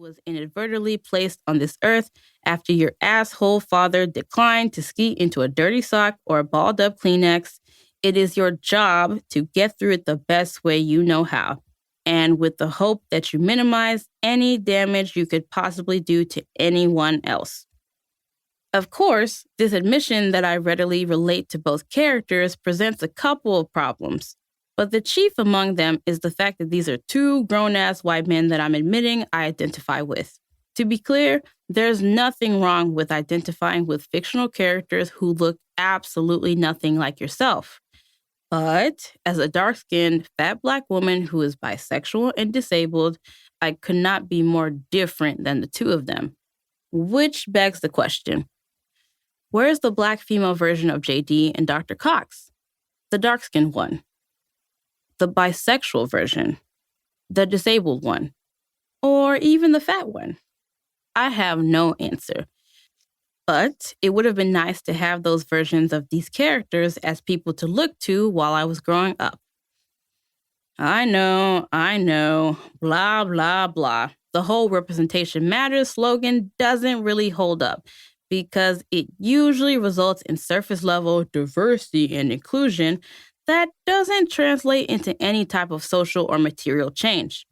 was inadvertently placed on this earth after your asshole father declined to ski into a dirty sock or a balled up Kleenex. It is your job to get through it the best way you know how, and with the hope that you minimize any damage you could possibly do to anyone else. Of course, this admission that I readily relate to both characters presents a couple of problems, but the chief among them is the fact that these are two grown-ass white men that I'm admitting I identify with. To be clear, there's nothing wrong with identifying with fictional characters who look absolutely nothing like yourself. But as a dark-skinned, fat Black woman who is bisexual and disabled, I could not be more different than the two of them. Which begs the question, where's the Black female version of JD and Dr. Cox? The dark-skinned one. The bisexual version. The disabled one. Or even the fat one? I have no answer. But it would have been nice to have those versions of these characters as people to look to while I was growing up. I know, blah, blah, blah. The whole representation matters slogan doesn't really hold up because it usually results in surface level diversity and inclusion that doesn't translate into any type of social or material change.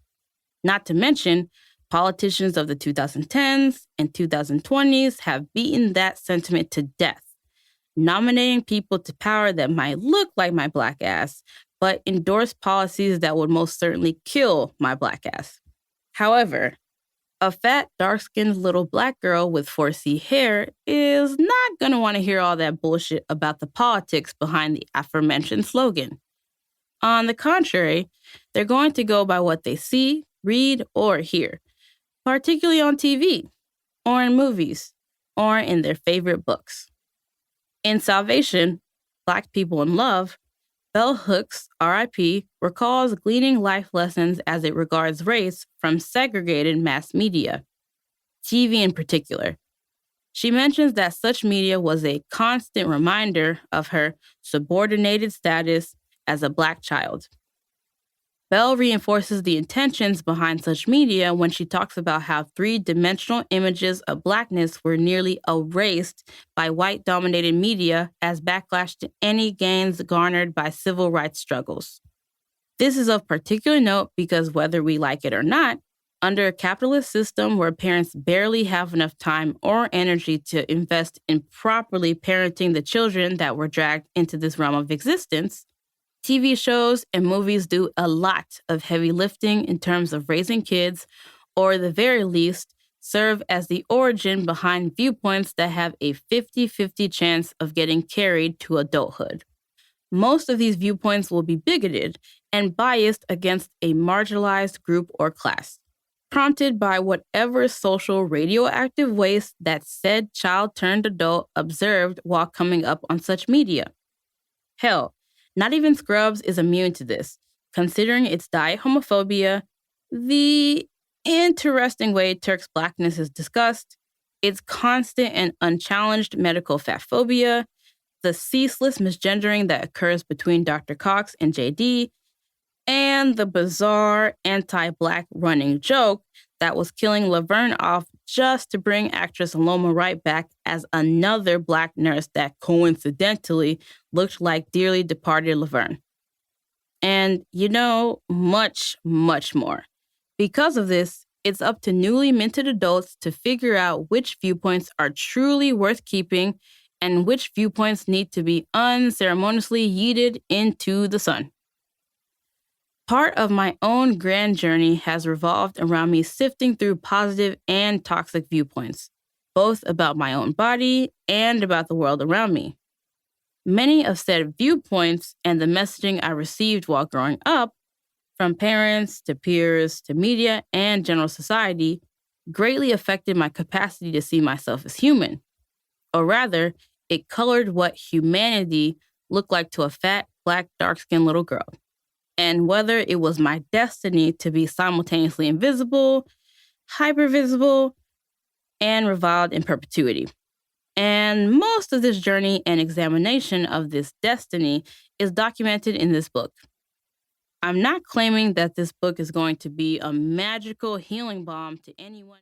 Not to mention, politicians of the 2010s and 2020s have beaten that sentiment to death, nominating people to power that might look like my Black ass, but endorse policies that would most certainly kill my Black ass. However, a fat, dark-skinned little Black girl with 4C hair is not going to want to hear all that bullshit about the politics behind the aforementioned slogan. On the contrary, they're going to go by what they see, read, or hear, particularly on TV, or in movies, or in their favorite books. In Salvation, Black People in Love, Bell Hooks, R.I.P., recalls gleaning life lessons as it regards race from segregated mass media, TV in particular. She mentions that such media was a constant reminder of her subordinated status as a Black child. Bell reinforces the intentions behind such media when she talks about how three-dimensional images of Blackness were nearly erased by white-dominated media as backlash to any gains garnered by civil rights struggles. This is of particular note because whether we like it or not, under a capitalist system where parents barely have enough time or energy to invest in properly parenting the children that were dragged into this realm of existence, TV shows and movies do a lot of heavy lifting in terms of raising kids, or at the very least, serve as the origin behind viewpoints that have a 50-50 chance of getting carried to adulthood. Most of these viewpoints will be bigoted and biased against a marginalized group or class, prompted by whatever social radioactive waste that said child turned adult observed while coming up on such media. Hell, not even Scrubs is immune to this, considering its diet homophobia, the interesting way Turk's Blackness is discussed, its constant and unchallenged medical fatphobia, the ceaseless misgendering that occurs between Dr. Cox and JD, and the bizarre anti-Black running joke that was killing Laverne off just to bring actress Loma Wright back as another Black nurse that coincidentally looked like dearly departed Laverne. And, much, much more. Because of this, it's up to newly minted adults to figure out which viewpoints are truly worth keeping and which viewpoints need to be unceremoniously yeeted into the sun. Part of my own grand journey has revolved around me sifting through positive and toxic viewpoints, both about my own body and about the world around me. Many of said viewpoints and the messaging I received while growing up, from parents to peers to media and general society, greatly affected my capacity to see myself as human. Or rather, it colored what humanity looked like to a fat, Black, dark-skinned little girl. And whether it was my destiny to be simultaneously invisible, hypervisible, and reviled in perpetuity. And most of this journey and examination of this destiny is documented in this book. I'm not claiming that this book is going to be a magical healing balm to anyone.